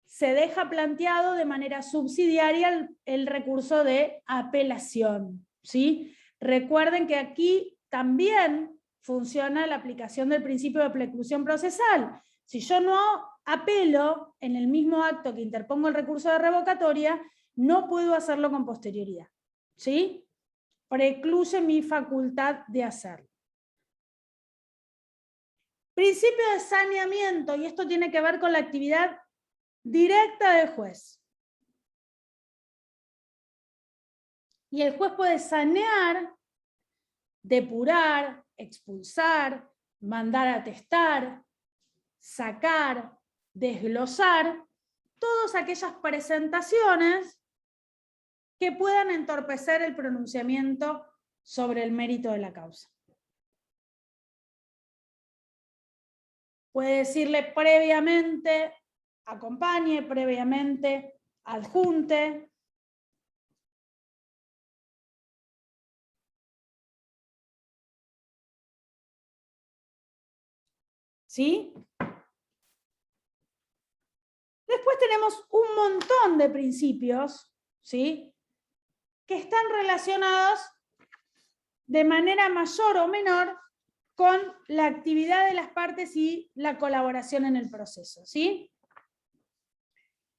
se deja planteado de manera subsidiaria el recurso de apelación, ¿sí? Recuerden que aquí también funciona la aplicación del principio de preclusión procesal. Si yo no apelo en el mismo acto que interpongo el recurso de revocatoria, no puedo hacerlo con posterioridad, ¿sí? Precluye mi facultad de hacerlo. Principio de saneamiento, y esto tiene que ver con la actividad directa del juez. Y el juez puede sanear, depurar, expulsar, mandar a atestar, sacar, desglosar, todas aquellas presentaciones que puedan entorpecer el pronunciamiento sobre el mérito de la causa. Puede decirle previamente, acompañe, previamente, adjunte. ¿Sí? Después tenemos un montón de principios, ¿sí?, que están relacionados de manera mayor o menor con la actividad de las partes y la colaboración en el proceso, ¿sí?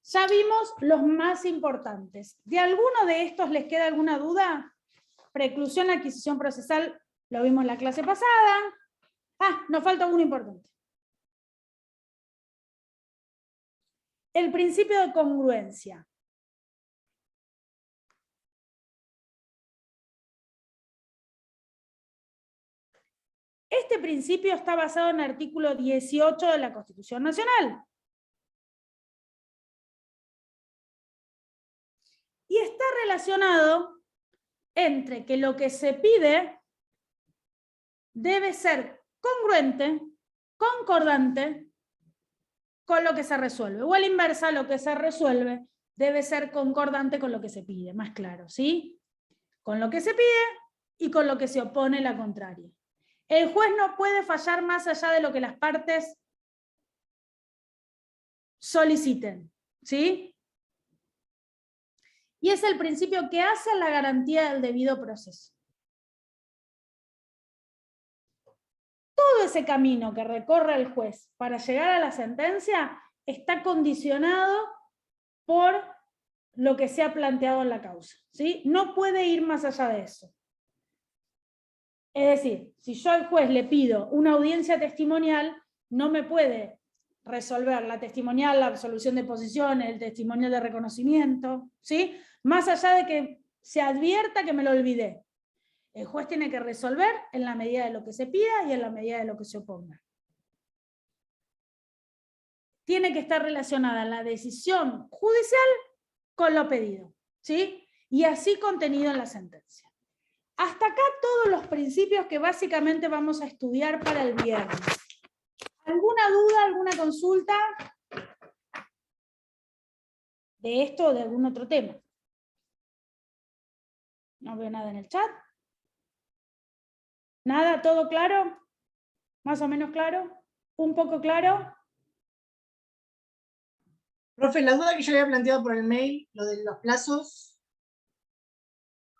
Ya vimos los más importantes. ¿De alguno de estos les queda alguna duda? Preclusión, adquisición procesal, lo vimos en la clase pasada. Ah, nos falta uno importante. El principio de congruencia. Este principio está basado en el artículo 18 de la Constitución Nacional. Y está relacionado entre que lo que se pide debe ser congruente, concordante con lo que se resuelve. O a la inversa, lo que se resuelve debe ser concordante con lo que se pide, más claro, ¿sí? Con lo que se pide y con lo que se opone la contraria. El juez no puede fallar más allá de lo que las partes soliciten, ¿sí? Y es el principio que hace la garantía del debido proceso. Todo ese camino que recorre el juez para llegar a la sentencia está condicionado por lo que se ha planteado en la causa, ¿sí? No puede ir más allá de eso. Es decir, si yo al juez le pido una audiencia testimonial, no me puede resolver la testimonial, la absolución de posiciones, el testimonial de reconocimiento, ¿sí? Más allá de que se advierta que me lo olvidé. El juez tiene que resolver en la medida de lo que se pida y en la medida de lo que se oponga. Tiene que estar relacionada la decisión judicial con lo pedido, ¿sí? Y así contenido en la sentencia. Hasta acá todos los principios que básicamente vamos a estudiar para el viernes. ¿Alguna duda, alguna consulta de esto o de algún otro tema? No veo nada en el chat. ¿Nada? ¿Todo claro? ¿Más o menos claro? ¿Un poco claro? Profe, la duda que yo había planteado por el mail, lo de los plazos,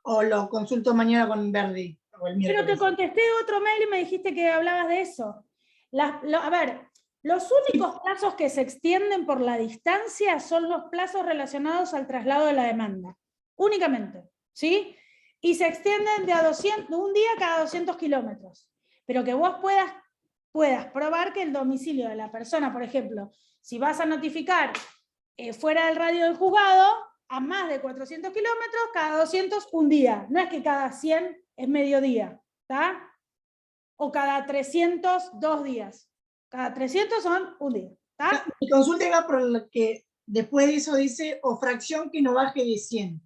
o lo consulto mañana con Verdi, o el Pero te miércoles. contesté otro mail y me dijiste que hablabas de eso. A ver, los únicos plazos que se extienden por la distancia son los plazos relacionados al traslado de la demanda. Únicamente, ¿sí? Y se extienden de un día cada 200 kilómetros. Pero que vos puedas probar que el domicilio de la persona, por ejemplo, si vas a notificar fuera del radio del juzgado, a más de 400 kilómetros, cada 200 un día. No es que cada 100 es mediodía, ¿está? O cada 300 2 días. Cada 300 son un día, ¿está? Mi consulta era por lo que después de eso dice, o fracción que no baje de 100.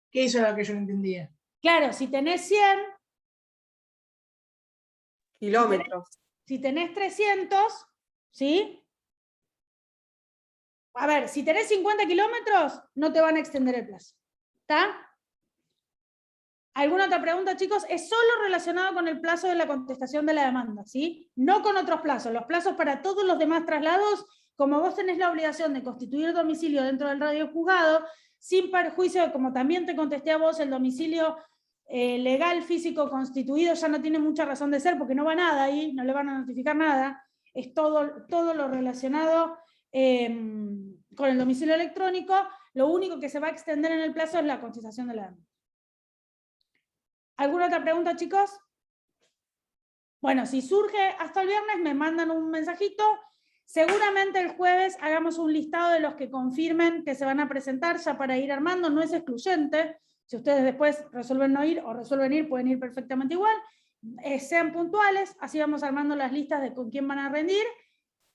Que eso era lo que yo no entendía. Claro, si tenés 100, Kilómetros. si tenés 300, ¿sí? A ver, si tenés 50 kilómetros, no te van a extender el plazo. ¿Está? ¿Alguna otra pregunta, chicos? Es solo relacionado con el plazo de la contestación de la demanda, ¿sí? No con otros plazos. Los plazos para todos los demás traslados, como vos tenés la obligación de constituir domicilio dentro del radio juzgado, sin perjuicio, como también te contesté a vos, el domicilio legal, físico, constituido, ya no tiene mucha razón de ser, porque no va nada ahí, no le van a notificar nada. Es todo lo relacionado con el domicilio electrónico. Lo único que se va a extender en el plazo es la contestación de la demanda. ¿Alguna otra pregunta, chicos? Bueno, si surge hasta el viernes, me mandan un mensajito. Seguramente el jueves hagamos un listado de los que confirmen que se van a presentar, ya para ir armando, no es excluyente. Si ustedes después resuelven no ir o resuelven ir, pueden ir perfectamente igual. Sean puntuales, así vamos armando las listas de con quién van a rendir.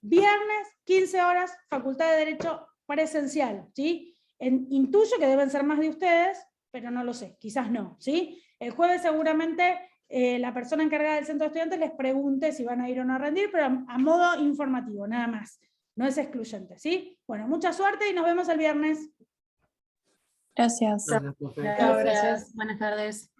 Viernes, 15 horas, Facultad de Derecho presencial, ¿sí? Intuyo que deben ser más de ustedes, pero no lo sé, quizás no, ¿sí? El jueves seguramente la persona encargada del centro de estudiantes les pregunte si van a ir o no a rendir, pero a modo informativo, nada más. No es excluyente, ¿sí? Bueno, mucha suerte y nos vemos el viernes. Gracias. Gracias, profe. Gracias. Buenas tardes.